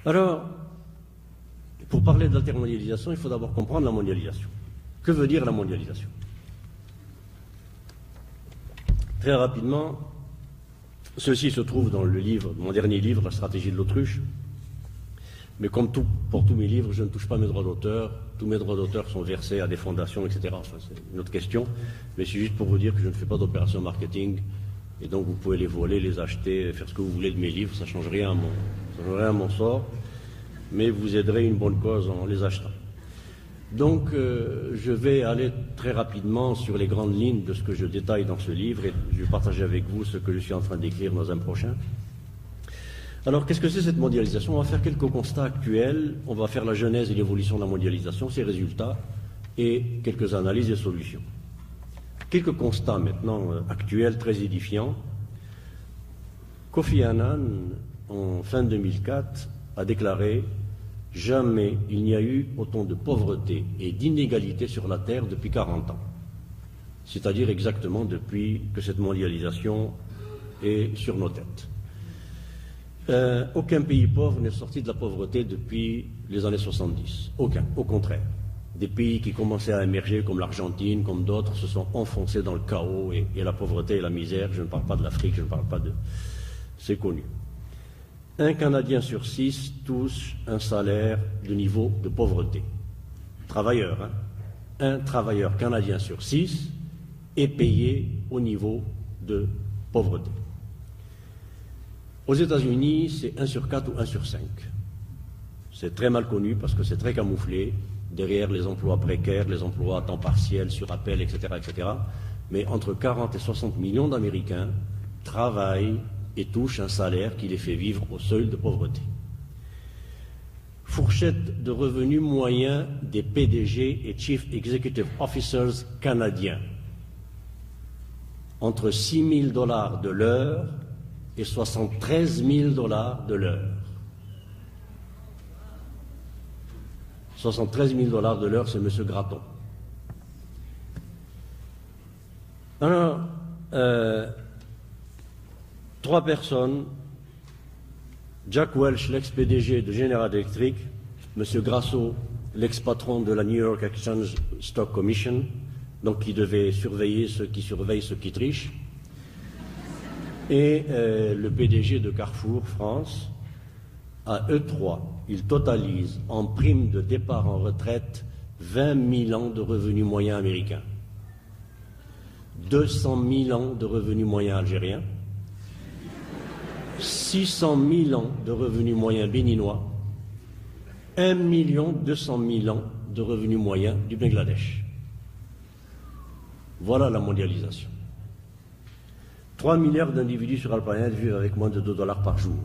Alors, pour parler de l'altermondialisation, il faut d'abord comprendre la mondialisation. Que veut dire la mondialisation? Très rapidement, ceci se trouve dans le livre, mon dernier livre, La stratégie de l'autruche. Mais comme pour tous mes livres, je ne touche pas mes droits d'auteur. Tous mes droits d'auteur sont versés à des fondations, etc. Enfin, c'est une autre question. Mais c'est juste pour vous dire que je ne fais pas d'opération marketing. Et donc vous pouvez les voler, les acheter, faire ce que vous voulez de mes livres. Ça ne change rien à mon sort. Mais vous aiderez une bonne cause en les achetant. Donc je vais aller très rapidement sur les grandes lignes de ce que je détaille dans ce livre. Et je vais partager avec vous ce que je suis en train d'écrire dans un prochain. Alors, qu'est-ce que c'est cette mondialisation? On va faire quelques constats actuels, on va faire la genèse et l'évolution de la mondialisation, ses résultats, et quelques analyses et solutions. Quelques constats maintenant actuels, très édifiants. Kofi Annan, en fin 2004, a déclaré « Jamais il n'y a eu autant de pauvreté et d'inégalité sur la Terre depuis 40 ans. » C'est-à-dire exactement depuis que cette mondialisation est sur nos têtes. Aucun pays pauvre n'est sorti de la pauvreté depuis les années 70. Aucun, au contraire. Des pays qui commençaient à émerger, comme l'Argentine, comme d'autres, se sont enfoncés dans le chaos et la pauvreté et la misère. Je ne parle pas de l'Afrique, je ne parle pas de... C'est connu. Un Canadien sur 6 touche un salaire de niveau de pauvreté. Travailleur, hein. Un travailleur canadien sur 6 est payé au niveau de pauvreté. Aux États-Unis, c'est 1 sur 4 ou 1 sur 5. C'est très mal connu parce que c'est très camouflé derrière les emplois précaires, les emplois à temps partiel, sur appel, etc., etc. Mais entre 40 et 60 millions d'Américains travaillent et touchent un salaire qui les fait vivre au seuil de pauvreté. Fourchette de revenus moyens des PDG et Chief Executive Officers canadiens. Entre 6 000 $ de l'heure et 73 000 $ de l'heure. 73 000 $ de l'heure, c'est M. Gratton. Alors, 3 personnes, Jack Welch, l'ex-PDG de General Electric, M. Grasso, l'ex-patron de la New York Exchange Stock Commission, donc qui devait surveiller ceux qui surveillent ceux qui trichent, et le PDG de Carrefour France. À eux 3, ils totalisent en prime de départ en retraite 20 000 ans de revenus moyens américains, 200 000 ans de revenus moyens algériens, 600 000 ans de revenus moyens béninois, 1 200 000 ans de revenus moyens du Bangladesh. Voilà la mondialisation. 3 milliards d'individus sur la planète vivent avec moins de 2 $ par jour,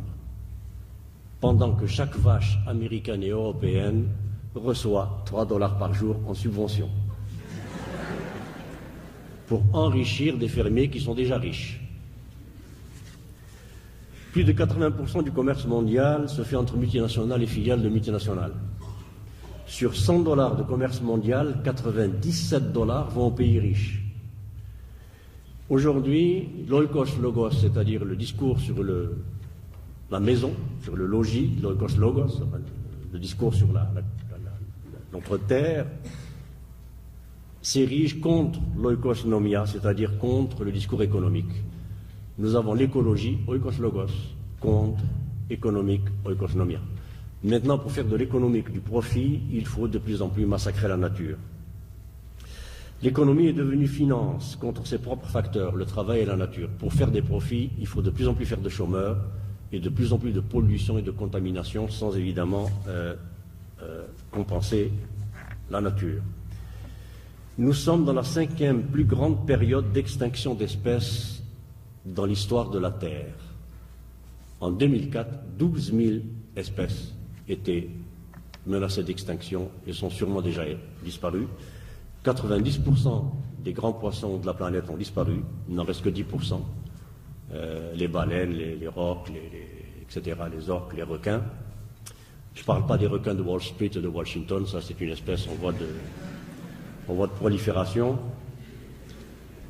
pendant que chaque vache américaine et européenne reçoit 3 $ par jour en subvention pour enrichir des fermiers qui sont déjà riches. Plus de 80% du commerce mondial se fait entre multinationales et filiales de multinationales. Sur 100 $ de commerce mondial, 97 $ vont aux pays riches. Aujourd'hui, l'oikos logos, c'est-à-dire le discours sur la maison, sur le logis, l'oikos logos, le discours sur notre terre, s'érige contre l'oikosnomia, c'est-à-dire contre le discours économique. Nous avons l'écologie, oikos logos, contre économique, oikosnomia. Maintenant, pour faire de l'économique du profit, il faut de plus en plus massacrer la nature. L'économie est devenue finance contre ses propres facteurs, le travail et la nature. Pour faire des profits, il faut de plus en plus faire de chômeurs et de plus en plus de pollution et de contamination sans évidemment compenser la nature. Nous sommes dans la 5e plus grande période d'extinction d'espèces dans l'histoire de la Terre. En 2004, 12 000 espèces étaient menacées d'extinction et sont sûrement déjà disparues. 90% des grands poissons de la planète ont disparu, il n'en reste que 10%. Les baleines, les rocs, etc., les orques, les requins. Je ne parle pas des requins de Wall Street et de Washington, ça c'est une espèce en voie de prolifération.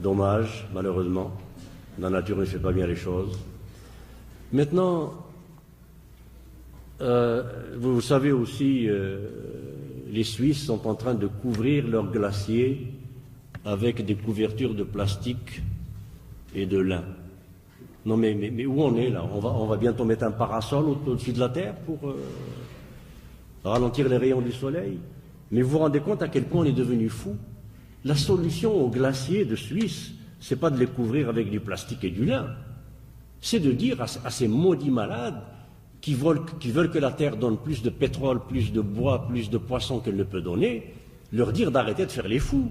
Dommage, malheureusement. La nature ne fait pas bien les choses. Maintenant, Vous savez aussi, les Suisses sont en train de couvrir leurs glaciers avec des couvertures de plastique et de lin. Non mais où on est là? On va bientôt mettre un parasol au-dessus de la terre pour ralentir les rayons du soleil. Mais vous vous rendez compte à quel point on est devenu fou? La solution aux glaciers de Suisse, c'est pas de les couvrir avec du plastique et du lin. C'est de dire à ces maudits malades qui veulent que la terre donne plus de pétrole, plus de bois, plus de poissons qu'elle ne peut donner, leur dire d'arrêter de faire les fous.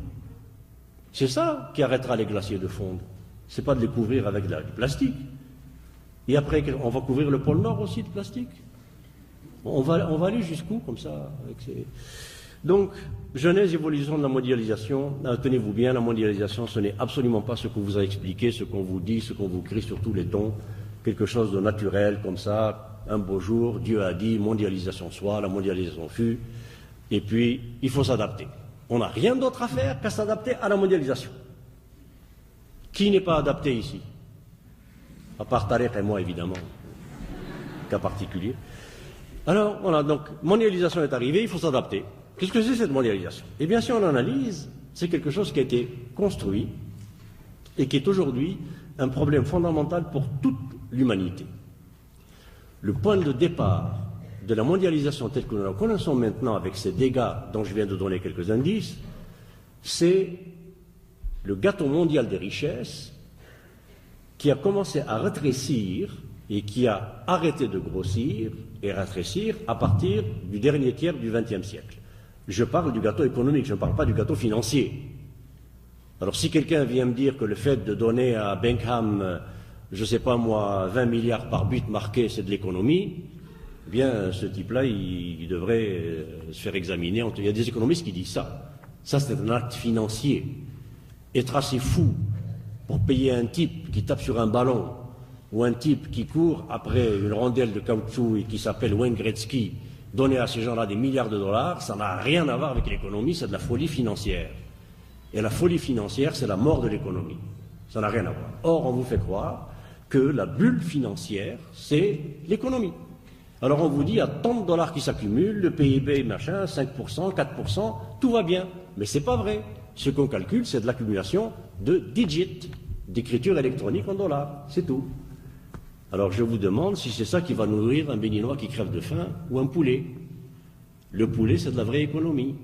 C'est ça qui arrêtera les glaciers de fondre. C'est pas de les couvrir avec du plastique. Et après, on va couvrir le pôle Nord aussi de plastique. On va aller jusqu'où comme ça avec ces... Donc, genèse, évolution de la mondialisation. Tenez-vous bien, la mondialisation, ce n'est absolument pas ce qu'on vous a expliqué, ce qu'on vous dit, ce qu'on vous crie sur tous les tons. Quelque chose de naturel comme ça. Un beau jour, Dieu a dit, mondialisation soit, la mondialisation fut. Et puis, il faut s'adapter. On n'a rien d'autre à faire qu'à s'adapter à la mondialisation. Qui n'est pas adapté ici? À part Tarek et moi, évidemment. Cas particulier. Alors, voilà, donc, mondialisation est arrivée, il faut s'adapter. Qu'est-ce que c'est cette mondialisation? Eh bien, si on analyse, c'est quelque chose qui a été construit et qui est aujourd'hui un problème fondamental pour toute l'humanité. Le point de départ de la mondialisation telle que nous la connaissons maintenant, avec ces dégâts dont je viens de donner quelques indices, c'est le gâteau mondial des richesses qui a commencé à rétrécir et qui a arrêté de grossir et rétrécir à partir du dernier tiers du XXe siècle. Je parle du gâteau économique, je ne parle pas du gâteau financier. Alors si quelqu'un vient me dire que le fait de donner à Bentham, je ne sais pas moi, 20 milliards par but marqué, c'est de l'économie, eh bien ce type-là, il devrait se faire examiner. Il y a des économistes qui disent ça. Ça, c'est un acte financier. Être assez fou pour payer un type qui tape sur un ballon ou un type qui court après une rondelle de caoutchouc et qui s'appelle Wayne Gretzky, donner à ces gens-là des milliards de dollars, ça n'a rien à voir avec l'économie, c'est de la folie financière. Et la folie financière, c'est la mort de l'économie. Ça n'a rien à voir. Or, on vous fait croire que la bulle financière, c'est l'économie. Alors on vous dit, il y a tant de dollars qui s'accumulent, le PIB, machin, 5%, 4%, tout va bien. Mais c'est pas vrai. Ce qu'on calcule, c'est de l'accumulation de digits, d'écriture électronique en dollars. C'est tout. Alors je vous demande si c'est ça qui va nourrir un Béninois qui crève de faim ou un poulet. Le poulet, c'est de la vraie économie.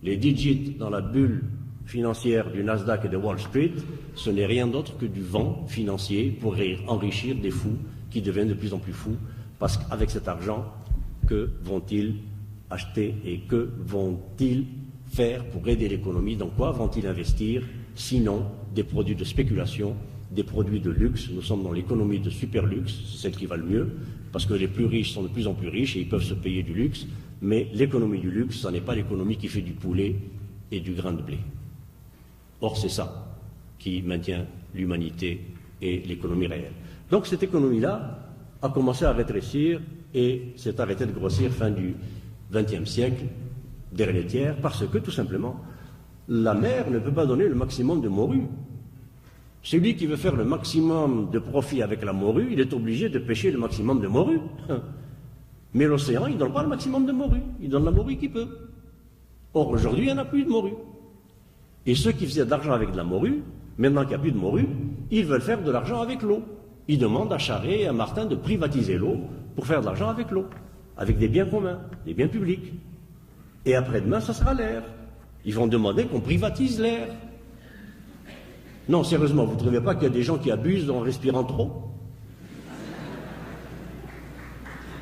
Les digits dans la bulle financière du Nasdaq et de Wall Street, ce n'est rien d'autre que du vent financier pour enrichir des fous qui deviennent de plus en plus fous, parce qu'avec cet argent, que vont-ils acheter et que vont-ils faire pour aider l'économie? Dans quoi vont-ils investir? Sinon, des produits de spéculation, des produits de luxe. Nous sommes dans l'économie de super luxe, c'est celle qui va le mieux, parce que les plus riches sont de plus en plus riches et ils peuvent se payer du luxe, mais l'économie du luxe, ce n'est pas l'économie qui fait du poulet et du grain de blé. Or, c'est ça qui maintient l'humanité et l'économie réelle. Donc, cette économie-là a commencé à rétrécir et s'est arrêtée de grossir fin du XXe siècle, dernier tiers, parce que, tout simplement, la mer ne peut pas donner le maximum de morue. Celui qui veut faire le maximum de profit avec la morue, il est obligé de pêcher le maximum de morue. Mais l'océan, il ne donne pas le maximum de morue, il donne la morue qu'il peut. Or, aujourd'hui, il n'y en a plus de morue. Et ceux qui faisaient de l'argent avec de la morue, maintenant qu'il n'y a plus de morue, ils veulent faire de l'argent avec l'eau. Ils demandent à Charest et à Martin de privatiser l'eau pour faire de l'argent avec l'eau, avec des biens communs, des biens publics. Et après-demain, ça sera l'air. Ils vont demander qu'on privatise l'air. Non, sérieusement, vous ne trouvez pas qu'il y a des gens qui abusent en respirant trop?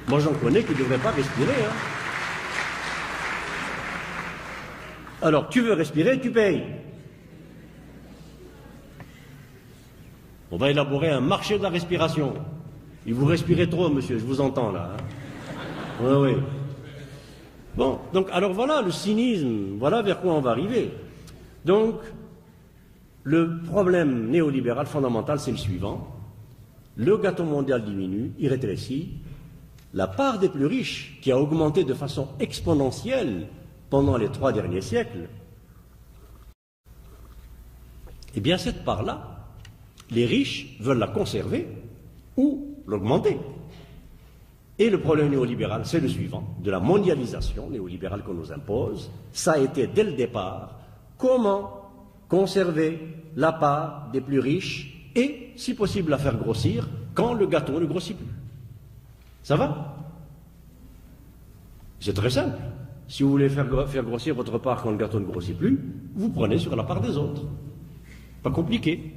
Moi, j'en connais qui ne devraient pas respirer. Hein. Alors, tu veux respirer, tu payes. On va élaborer un marché de la respiration. Et vous respirez trop, monsieur, je vous entends là. Hein. Oui, oui. Bon, donc, alors voilà le cynisme, voilà vers quoi on va arriver. Donc, le problème néolibéral fondamental, c'est le suivant. Le gâteau mondial diminue, il rétrécit. La part des plus riches, qui a augmenté de façon exponentielle pendant les 3 derniers siècles, eh bien cette part-là, les riches veulent la conserver ou l'augmenter. Et le problème néolibéral, c'est le suivant, de la mondialisation néolibérale qu'on nous impose, ça a été dès le départ, comment conserver la part des plus riches et, si possible, la faire grossir quand le gâteau ne grossit plus. Ça va? C'est très simple. Si vous voulez faire grossir votre part quand le gâteau ne grossit plus, vous prenez sur la part des autres. Pas compliqué.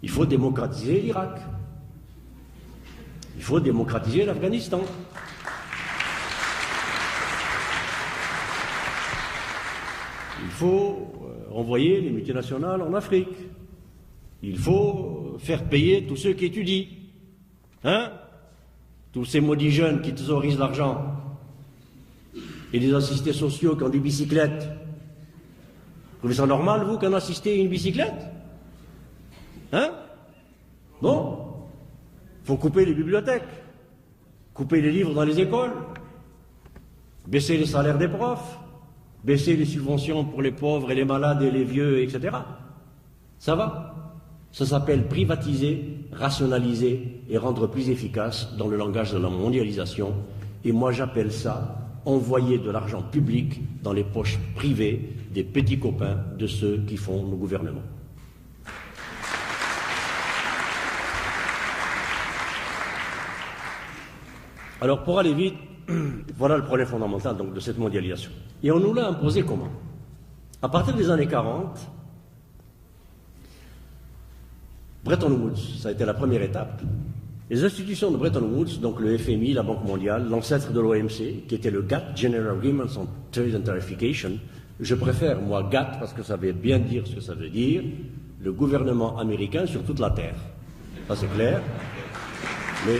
Il faut démocratiser l'Irak. Il faut démocratiser l'Afghanistan. Il faut envoyer les multinationales en Afrique. Il faut faire payer tous ceux qui étudient. Hein? Tous ces maudits jeunes qui thésaurisent l'argent. Et les assistés sociaux qui ont des bicyclettes. Vous trouvez ça normal, vous, qu'un assisté ait une bicyclette? Hein? Bon. Il faut couper les bibliothèques, couper les livres dans les écoles, baisser les salaires des profs, baisser les subventions pour les pauvres et les malades et les vieux, etc. Ça va? Ça s'appelle privatiser, rationaliser et rendre plus efficace dans le langage de la mondialisation. Et moi j'appelle ça envoyer de l'argent public dans les poches privées des petits copains de ceux qui font nos gouvernements. Alors, pour aller vite, voilà le problème fondamental donc, de cette mondialisation. Et on nous l'a imposé comment? À partir des années 40, Bretton Woods, ça a été la première étape. Les institutions de Bretton Woods, donc le FMI, la Banque mondiale, l'ancêtre de l'OMC, qui était le GATT, General Agreements on Trade and Tarification, je préfère, moi, GATT, parce que ça veut bien dire ce que ça veut dire, le gouvernement américain sur toute la Terre. Ça, c'est clair. Mais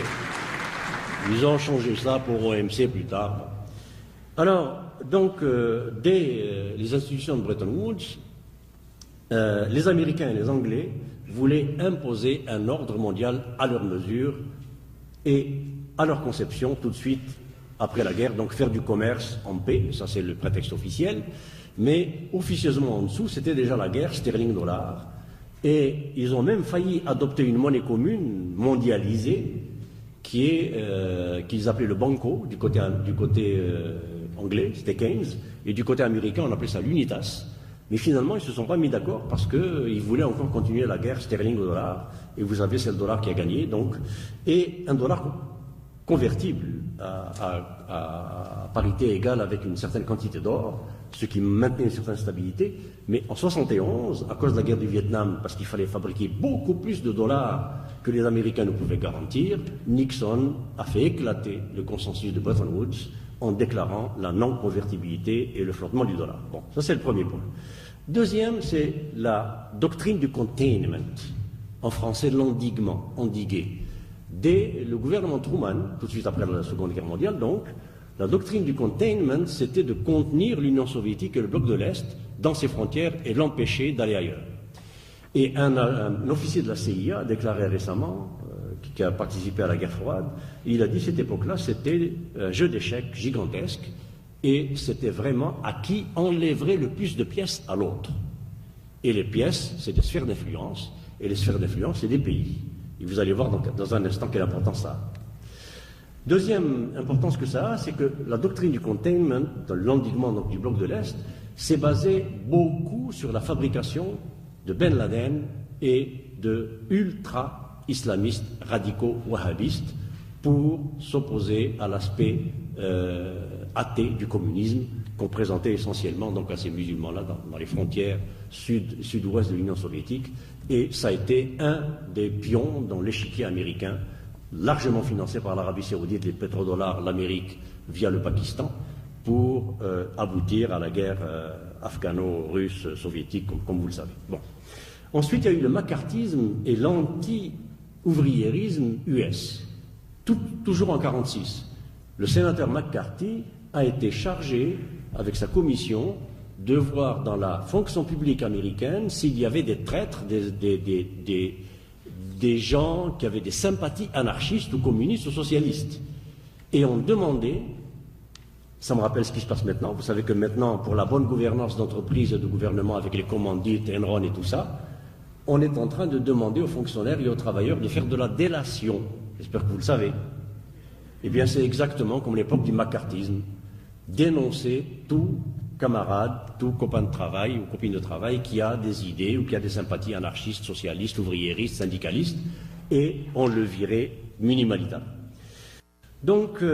ils ont changé ça pour OMC plus tard. Alors, donc, dès les institutions de Bretton Woods, les Américains et les Anglais voulaient imposer un ordre mondial à leur mesure et à leur conception tout de suite après la guerre, donc faire du commerce en paix, ça c'est le prétexte officiel, mais officieusement en dessous, c'était déjà la guerre sterling-dollar, et ils ont même failli adopter une monnaie commune mondialisée qu'ils appelaient le banco du côté anglais, c'était Keynes, et du côté américain on appelait ça l'unitas. Mais finalement, ils ne se sont pas mis d'accord parce qu'ils voulaient encore continuer la guerre sterling au dollar. Et vous savez, c'est le dollar qui a gagné. Donc, et un dollar convertible à parité égale avec une certaine quantité d'or, ce qui maintenait une certaine stabilité. Mais en 1971, à cause de la guerre du Vietnam, parce qu'il fallait fabriquer beaucoup plus de dollars que les Américains ne pouvaient garantir, Nixon a fait éclater le consensus de Bretton Woods en déclarant la non-convertibilité et le flottement du dollar. Bon, ça c'est le premier point. Deuxième, c'est la doctrine du containment, en français l'endiguement, endiguer. Dès le gouvernement Truman, tout de suite après la Seconde Guerre mondiale, donc, la doctrine du containment, c'était de contenir l'Union soviétique et le bloc de l'Est dans ses frontières et l'empêcher d'aller ailleurs. Et un officier de la CIA a déclaré récemment, qui a participé à la guerre froide, il a dit cette époque-là, c'était un jeu d'échecs gigantesque et c'était vraiment à qui enlèverait le plus de pièces à l'autre. Et les pièces, c'est des sphères d'influence, et les sphères d'influence, c'est des pays. Et vous allez voir dans un instant quelle importance ça a. Deuxième importance que ça a, c'est que la doctrine du containment, de l'endiguement donc, du bloc de l'Est, s'est basée beaucoup sur la fabrication de Ben Laden et de ultra-islamistes radicaux wahhabistes pour s'opposer à l'aspect athée du communisme qu'on présentait essentiellement donc, à ces musulmans-là dans les frontières sud-ouest de l'Union soviétique. Et ça a été un des pions dans l'échiquier américain, largement financé par l'Arabie saoudite, les pétrodollars, l'Amérique via le Pakistan, pour aboutir à la guerre afghano-russe soviétique, comme vous le savez. Bon. Ensuite, il y a eu le macartisme et l'anti-ouvriérisme US, toujours en 1946. Le sénateur McCarthy a été chargé, avec sa commission, de voir dans la fonction publique américaine s'il y avait des traîtres, des gens qui avaient des sympathies anarchistes ou communistes ou socialistes. Et on demandait, ça me rappelle ce qui se passe maintenant, vous savez que maintenant, pour la bonne gouvernance d'entreprise et de gouvernement avec les commandites, Enron et tout ça, on est en train de demander aux fonctionnaires et aux travailleurs de faire de la délation. J'espère que vous le savez. Eh bien, c'est exactement comme l'époque du macartisme. Dénoncer tout camarade, tout copain de travail ou copine de travail qui a des idées ou qui a des sympathies anarchistes, socialistes, ouvriéristes, syndicalistes, et on le virait minimalita. Donc,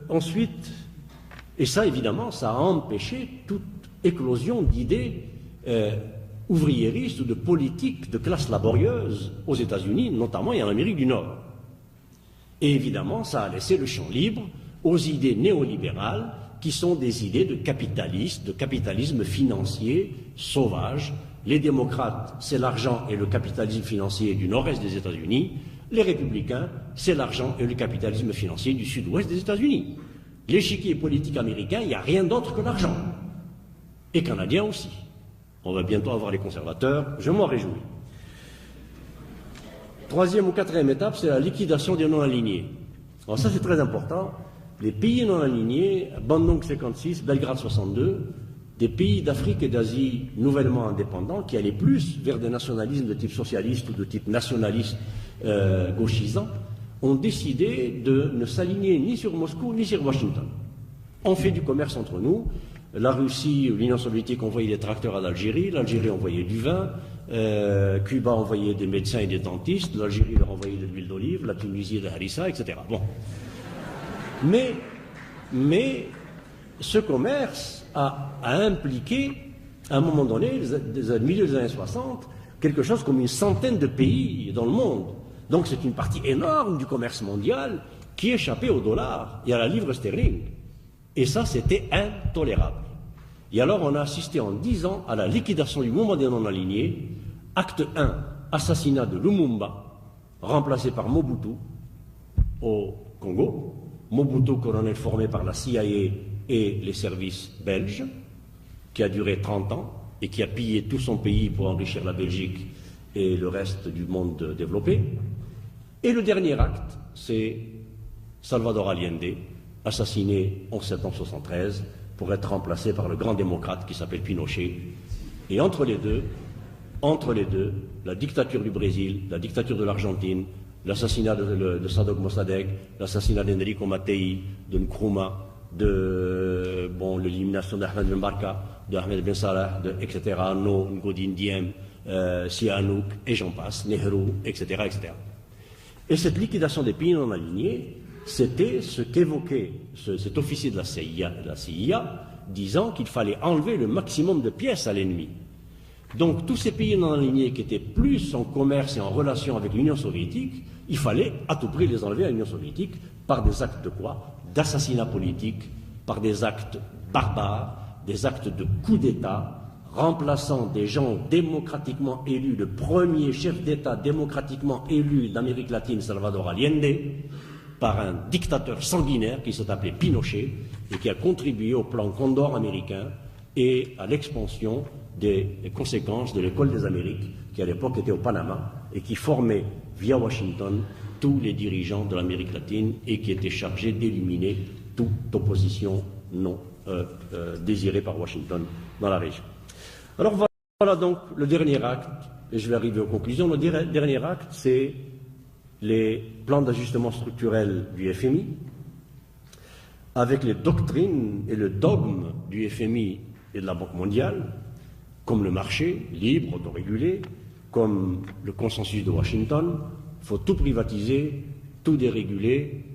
ensuite, et ça, évidemment, ça a empêché toute éclosion d'idées ouvriéristes ou de politiques de classe laborieuse aux États-Unis, notamment et en Amérique du Nord. Et évidemment, ça a laissé le champ libre aux idées néolibérales qui sont des idées de capitalistes, de capitalisme financier sauvage. Les démocrates, c'est l'argent et le capitalisme financier du nord-est des États-Unis. Les républicains, c'est l'argent et le capitalisme financier du sud-ouest des États-Unis. L'échiquier politique américain, il n'y a rien d'autre que l'argent. Et canadien aussi. On va bientôt avoir les conservateurs, je m'en réjouis. Troisième ou quatrième étape, c'est la liquidation des non-alignés. Alors ça, c'est très important. Les pays non-alignés, Bandung 56, Belgrade 62, des pays d'Afrique et d'Asie nouvellement indépendants qui allaient plus vers des nationalismes de type socialiste ou de type nationaliste gauchisant, ont décidé de ne s'aligner ni sur Moscou ni sur Washington. On fait du commerce entre nous. La Russie ou l'Union soviétique envoyait des tracteurs à l'Algérie, l'Algérie envoyait du vin, Cuba envoyait des médecins et des dentistes, l'Algérie leur envoyait de l'huile d'olive, la Tunisie de harissa, etc. Bon. Mais ce commerce a impliqué, à un moment donné, au milieu des années 60, quelque chose comme une centaine de pays dans le monde. Donc c'est une partie énorme du commerce mondial qui échappait au dollar et à la livre sterling. Et ça, c'était intolérable. Et alors, on a assisté en 10 ans à la liquidation du mouvement des non-alignés. Acte 1, assassinat de Lumumba, remplacé par Mobutu au Congo. Mobutu, colonel formé par la CIA et les services belges, qui a duré 30 ans et qui a pillé tout son pays pour enrichir la Belgique et le reste du monde développé. Et le dernier acte, c'est Salvador Allende, assassiné en septembre 1973 pour être remplacé par le grand démocrate qui s'appelle Pinochet. Et entre les deux, la dictature du Brésil, la dictature de l'Argentine, l'assassinat de Saddam Mossadegh, l'assassinat d'Enrico Mattei, de Nkrumah, l'élimination d'Ahmed Ben Barka, d'Ahmed Ben Salah, etc., No, Ngodin Diem, Sihanouk, et j'en passe, Nehru, etc., etc. Et cette liquidation des pays non alignés, c'était ce qu'évoquait cet officier de la CIA, disant qu'il fallait enlever le maximum de pièces à l'ennemi. Donc tous ces pays non alignés qui étaient plus en commerce et en relation avec l'Union soviétique, il fallait à tout prix les enlever à l'Union soviétique par des actes de quoi? D'assassinat politique, par des actes barbares, des actes de coup d'État, remplaçant des gens démocratiquement élus, le premier chef d'État démocratiquement élu d'Amérique latine, Salvador Allende, par un dictateur sanguinaire qui s'est appelé Pinochet et qui a contribué au plan Condor américain et à l'expansion des conséquences de l'école des Amériques, qui à l'époque était au Panama et qui formait via Washington tous les dirigeants de l'Amérique latine et qui était chargé d'éliminer toute opposition non désirée par Washington dans la région. Alors voilà donc le dernier acte, et je vais arriver aux conclusions. Le dernier acte, c'est les plans d'ajustement structurel du FMI, avec les doctrines et le dogme du FMI et de la Banque mondiale, comme le marché libre, autorégulé, comme le consensus de Washington. Il faut tout privatiser, tout déréguler,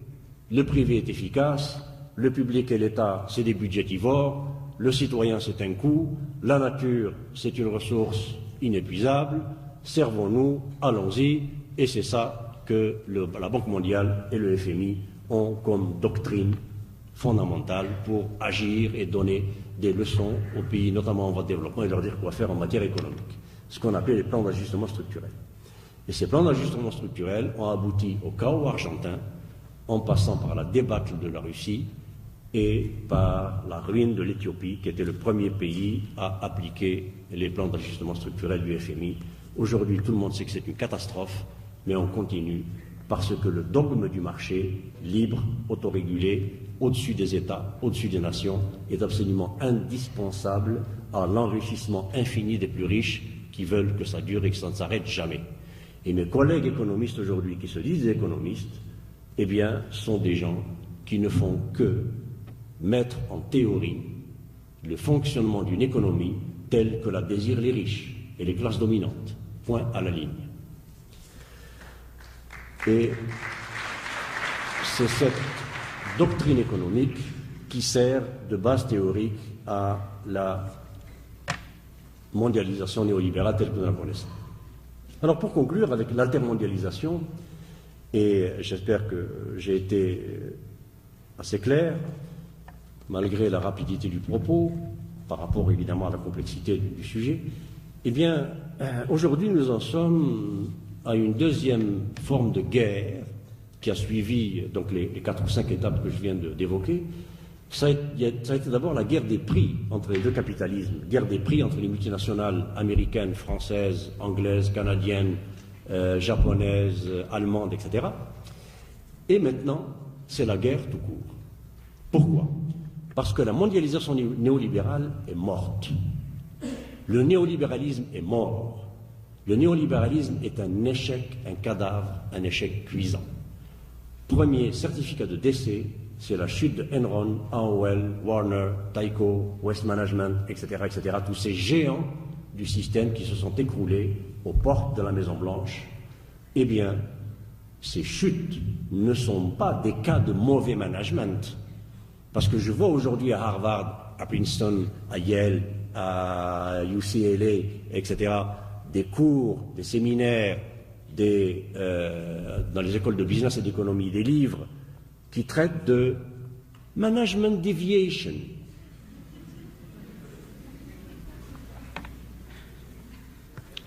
le privé est efficace, le public et l'État, c'est des budgétivores, le citoyen, c'est un coût, la nature, c'est une ressource inépuisable, servons-nous, allons-y, et c'est ça que la Banque mondiale et le FMI ont comme doctrine fondamentale pour agir et donner des leçons aux pays, notamment en voie de développement, et leur dire quoi faire en matière économique, ce qu'on appelle les plans d'ajustement structurel. Et ces plans d'ajustement structurel ont abouti au chaos argentin, en passant par la débâcle de la Russie et par la ruine de l'Éthiopie, qui était le premier pays à appliquer les plans d'ajustement structurel du FMI. Aujourd'hui, tout le monde sait que c'est une catastrophe, mais on continue parce que le dogme du marché, libre, autorégulé, au-dessus des États, au-dessus des nations, est absolument indispensable à l'enrichissement infini des plus riches qui veulent que ça dure et que ça ne s'arrête jamais. Et mes collègues économistes aujourd'hui, qui se disent économistes, eh bien, sont des gens qui ne font que mettre en théorie le fonctionnement d'une économie telle que la désirent les riches et les classes dominantes. Point à la ligne. Et c'est cette doctrine économique qui sert de base théorique à la mondialisation néolibérale telle que nous la connaissons. Alors pour conclure avec l'altermondialisation, et j'espère que j'ai été assez clair, malgré la rapidité du propos, par rapport évidemment à la complexité du sujet, eh bien, aujourd'hui nous en sommes à une deuxième forme de guerre qui a suivi donc les 4 ou 5 étapes que je viens d'évoquer. Ça a été d'abord la guerre des prix entre les deux capitalismes, guerre des prix entre les multinationales américaines, françaises, anglaises, canadiennes, japonaises, allemandes, etc. Et maintenant, c'est la guerre tout court. Pourquoi? Parce que la mondialisation néolibérale est morte. Le néolibéralisme est mort. Le néolibéralisme est un échec, un cadavre, un échec cuisant. Premier certificat de décès, c'est la chute de Enron, AOL, Warner, Tyco, Waste Management, etc., etc., tous ces géants du système qui se sont écroulés aux portes de la Maison-Blanche. Eh bien, ces chutes ne sont pas des cas de mauvais management. Parce que je vois aujourd'hui à Harvard, à Princeton, à Yale, à UCLA, etc., des cours, des séminaires, dans les écoles de business et d'économie, des livres qui traitent de management deviation.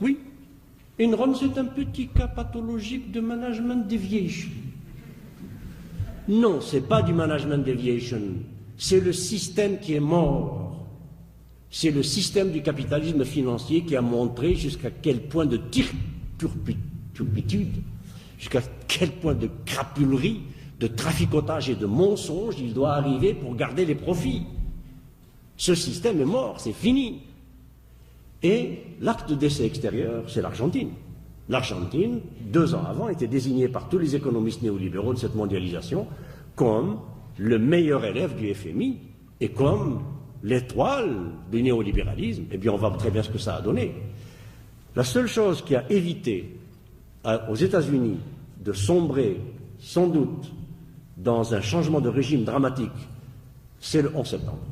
Oui, Enron, c'est un petit cas pathologique de management deviation. Non, ce n'est pas du management deviation, c'est le système qui est mort. C'est le système du capitalisme financier qui a montré jusqu'à quel point de turpitude, jusqu'à quel point de crapulerie, de traficotage et de mensonge il doit arriver pour garder les profits. Ce système est mort, c'est fini. Et l'acte de décès extérieur, c'est l'Argentine. L'Argentine, 2 ans avant, était désignée par tous les économistes néolibéraux de cette mondialisation comme le meilleur élève du FMI et comme l'étoile du néolibéralisme. Eh bien, on voit très bien ce que ça a donné. La seule chose qui a évité aux États-Unis de sombrer, sans doute, dans un changement de régime dramatique, c'est le 11 septembre.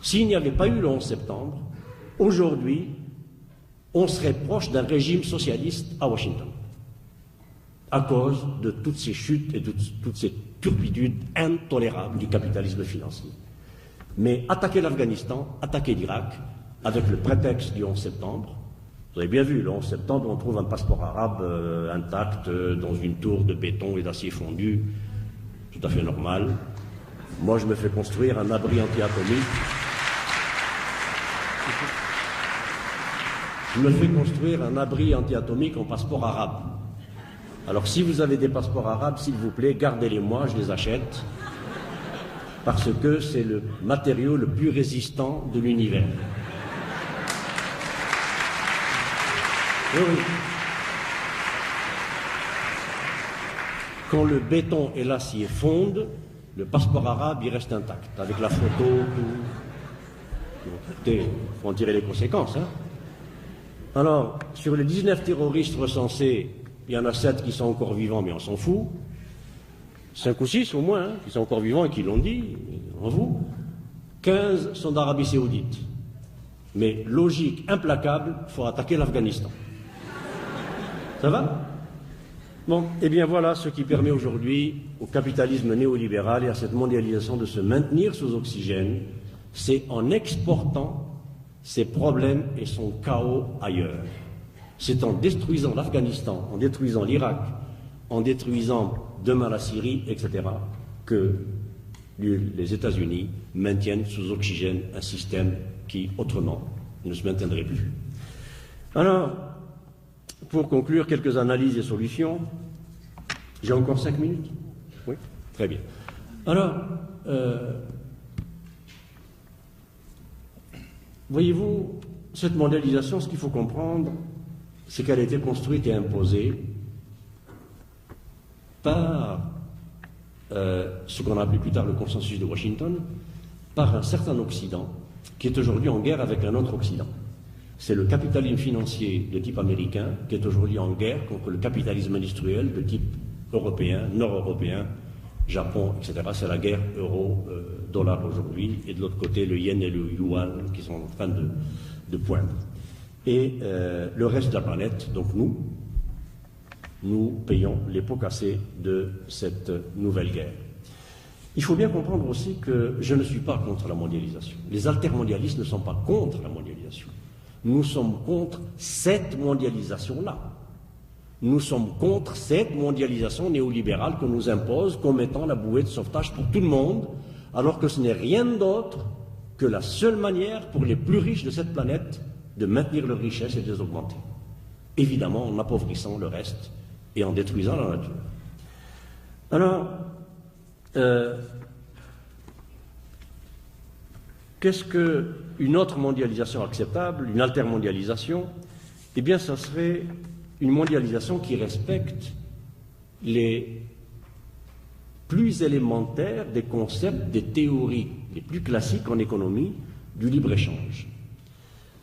S'il n'y avait pas eu le 11 septembre, aujourd'hui, on serait proche d'un régime socialiste à Washington, à cause de toutes ces chutes et de toutes ces turpitudes intolérables du capitalisme financier. Mais attaquer l'Afghanistan, attaquer l'Irak, avec le prétexte du 11 septembre, vous avez bien vu, le 11 septembre, on trouve un passeport arabe intact dans une tour de béton et d'acier fondu, tout à fait normal. Moi, je me fais construire un abri anti-atomique. Je me fais construire un abri anti-atomique en passeport arabe. Alors, si vous avez des passeports arabes, s'il vous plaît, gardez-les-moi, je les achète, parce que c'est le matériau le plus résistant de l'univers. Oui, oui. Quand le béton et l'acier fondent, le passeport arabe, il reste intact, avec la photo, tout. Écoutez, il faut en tirer les conséquences, hein. Alors, sur les 19 terroristes recensés, il y en a 7 qui sont encore vivants, mais on s'en fout. 5 ou 6 au moins, hein, qui sont encore vivants et qui l'ont dit, en vous. 15 sont d'Arabie Saoudite. Mais logique, implacable, il faut attaquer l'Afghanistan. Ça va? Bon, eh bien voilà ce qui permet aujourd'hui au capitalisme néolibéral et à cette mondialisation de se maintenir sous oxygène, c'est en exportant ses problèmes et son chaos ailleurs. C'est en détruisant l'Afghanistan, en détruisant l'Irak, en détruisant demain la Syrie, etc., que les États-Unis maintiennent sous oxygène un système qui, autrement, ne se maintiendrait plus. Alors, pour conclure, quelques analyses et solutions. J'ai encore 5 minutes? Oui? Très bien. Alors, voyez-vous, cette mondialisation, ce qu'il faut comprendre, c'est qu'elle a été construite et imposée par ce qu'on a appelé plus tard le consensus de Washington, par un certain Occident qui est aujourd'hui en guerre avec un autre Occident. C'est le capitalisme financier de type américain qui est aujourd'hui en guerre contre le capitalisme industriel de type européen, nord-européen, Japon, etc. C'est la guerre euro-dollar aujourd'hui, et de l'autre côté le yen et le yuan qui sont en train de poindre. Et le reste de la planète, donc nous payons les pots cassés de cette nouvelle guerre. Il faut bien comprendre aussi que je ne suis pas contre la mondialisation. Les altermondialistes ne sont pas contre la mondialisation. Nous sommes contre cette mondialisation-là. Nous sommes contre cette mondialisation néolibérale qu'on nous impose comme étant la bouée de sauvetage pour tout le monde, alors que ce n'est rien d'autre que la seule manière pour les plus riches de cette planète de maintenir leur richesse et de les augmenter. Évidemment, en appauvrissant le reste et en détruisant la nature. Alors, qu'est-ce qu'une autre mondialisation acceptable, une altermondialisation? Eh bien, ça serait une mondialisation qui respecte les plus élémentaires des concepts, des théories les plus classiques en économie du libre-échange.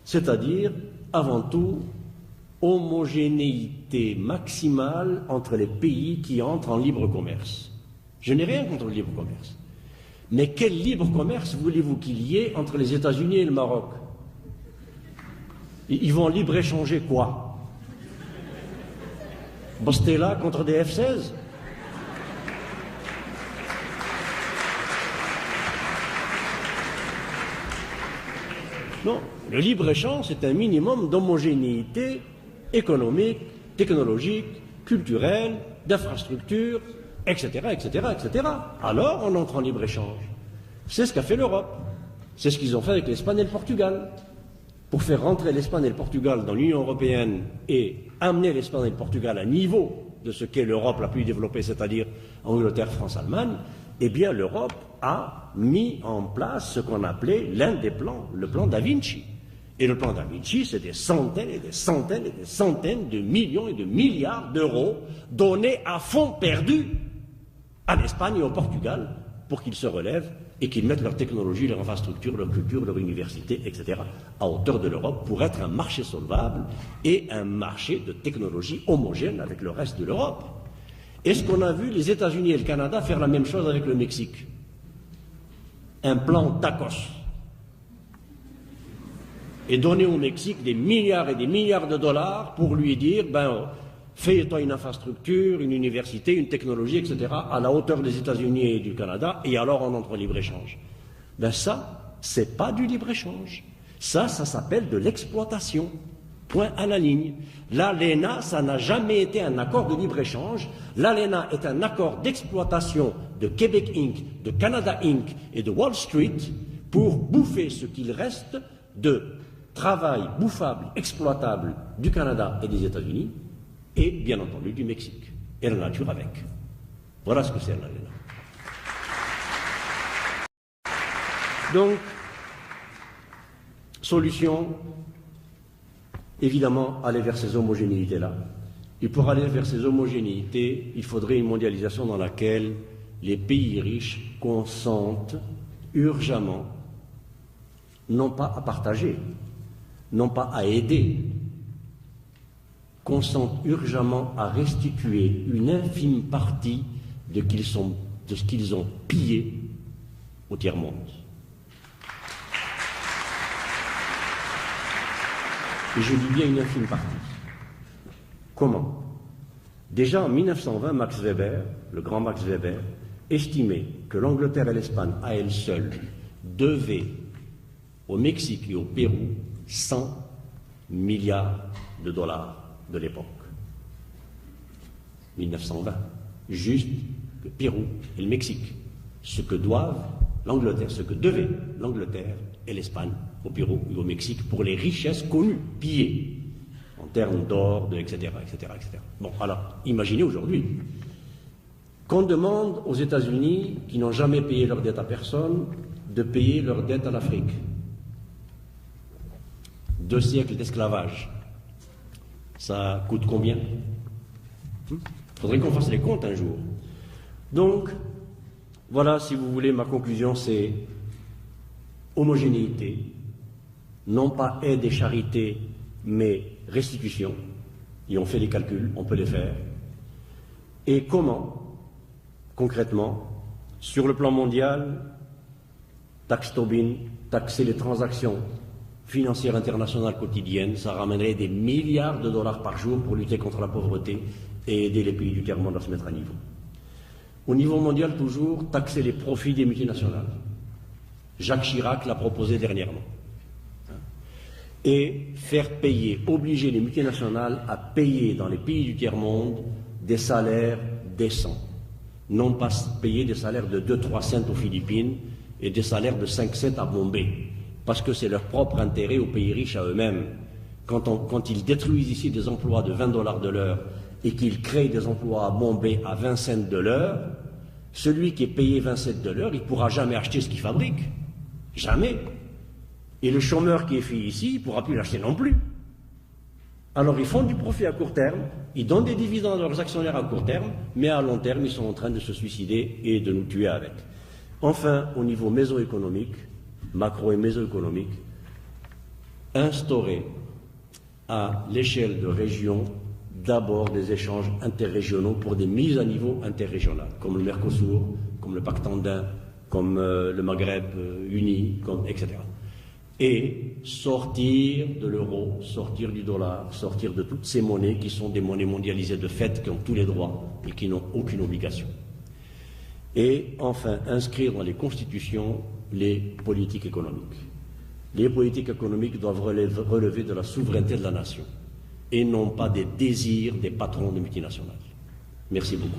C'est-à-dire, avant tout, homogénéité maximale entre les pays qui entrent en libre commerce. Je n'ai rien contre le libre commerce. Mais quel libre commerce voulez-vous qu'il y ait entre les États-Unis et le Maroc? Ils vont libre-échanger quoi? Bostella contre des F-16? Non, le libre-échange, c'est un minimum d'homogénéité économique, technologique, culturelle, d'infrastructure, etc., etc., etc. Alors, on entre en libre-échange. C'est ce qu'a fait l'Europe. C'est ce qu'ils ont fait avec l'Espagne et le Portugal. Pour faire rentrer l'Espagne et le Portugal dans l'Union européenne et amener l'Espagne et le Portugal à niveau de ce qu'est l'Europe la plus développée, c'est-à-dire Angleterre, France, Allemagne, eh bien l'Europe a mis en place ce qu'on appelait l'un des plans, le plan Da Vinci. Et le plan Da Vinci, c'est des centaines et des centaines et des centaines de millions et de milliards d'euros donnés à fond perdu à l'Espagne et au Portugal pour qu'ils se relèvent et qu'ils mettent leur technologie, leur infrastructure, leur culture, leur université, etc. à hauteur de l'Europe pour être un marché solvable et un marché de technologie homogène avec le reste de l'Europe. Est-ce qu'on a vu les États-Unis et le Canada faire la même chose avec le Mexique? Un plan TACOS. Et donner au Mexique des milliards et des milliards de dollars pour lui dire, fais-toi une infrastructure, une université, une technologie, etc., à la hauteur des États-Unis et du Canada, et alors on entre en libre-échange. Ça, c'est pas du libre-échange. Ça s'appelle de l'exploitation. Point à la ligne. L'ALENA, ça n'a jamais été un accord de libre-échange. L'ALENA est un accord d'exploitation de Québec Inc., de Canada Inc. et de Wall Street pour bouffer ce qu'il reste de travail bouffable, exploitable du Canada et des États-Unis, et bien entendu du Mexique, et la nature avec. Voilà ce que c'est l'ALENA. Donc, solution, évidemment, aller vers ces homogénéités-là. Et pour aller vers ces homogénéités, il faudrait une mondialisation dans laquelle les pays riches consentent urgemment, non pas à partager, non pas à aider, consentent urgemment à restituer une infime partie de ce qu'ils ont pillé au tiers-monde. Et je dis bien une infime partie. Comment? Déjà en 1920, Max Weber, le grand Max Weber, estimait que l'Angleterre et l'Espagne, à elles seules, devaient au Mexique et au Pérou 100 milliards de dollars de l'époque. 1920. Juste le Pérou et le Mexique. Ce que doivent l'Angleterre, ce que devaient l'Angleterre et l'Espagne au Pérou et au Mexique pour les richesses connues, pillées, en termes d'or, etc., etc., etc. Bon, alors, imaginez aujourd'hui qu'on demande aux États-Unis, qui n'ont jamais payé leur dette à personne, de payer leur dette à l'Afrique. 2 siècles d'esclavage. Ça coûte combien? Il faudrait qu'on fasse les comptes un jour. Donc, Voilà, si vous voulez, ma conclusion, c'est homogénéité, non pas aide et charité, mais restitution. Et on fait les calculs, on peut les faire. Et comment, concrètement, sur le plan mondial, taxe Tobin, taxer les transactions financières internationales quotidiennes, ça ramènerait des milliards de dollars par jour pour lutter contre la pauvreté et aider les pays du tiers-monde à se mettre à niveau. Au niveau mondial, toujours, taxer les profits des multinationales. Jacques Chirac l'a proposé dernièrement. Et faire payer, obliger les multinationales à payer dans les pays du tiers-monde des salaires décents. Non pas payer des salaires de 2-3 cents aux Philippines et des salaires de 5 cents à Bombay. Parce que c'est leur propre intérêt aux pays riches à eux-mêmes. Quand ils détruisent ici des emplois de 20 $ de l'heure et qu'ils créent des emplois à Bombay à 20 cents de l'heure, celui qui est payé 20 cents de l'heure, il ne pourra jamais acheter ce qu'il fabrique. Jamais. Et le chômeur qui est fait ici, il ne pourra plus l'acheter non plus. Alors ils font du profit à court terme, ils donnent des dividendes à leurs actionnaires à court terme, mais à long terme, ils sont en train de se suicider et de nous tuer avec. Enfin, au niveau mésoéconomique, macro et mésoéconomique, instaurer à l'échelle de régions d'abord des échanges interrégionaux pour des mises à niveau interrégionales, comme le Mercosur, comme le Pacte andin, comme le Maghreb uni, etc. Et sortir de l'euro, sortir du dollar, sortir de toutes ces monnaies qui sont des monnaies mondialisées de fait, qui ont tous les droits et qui n'ont aucune obligation. Et enfin, inscrire dans les constitutions les politiques économiques. Les politiques économiques doivent relever de la souveraineté de la nation et non pas des désirs des patrons de multinationales. Merci beaucoup.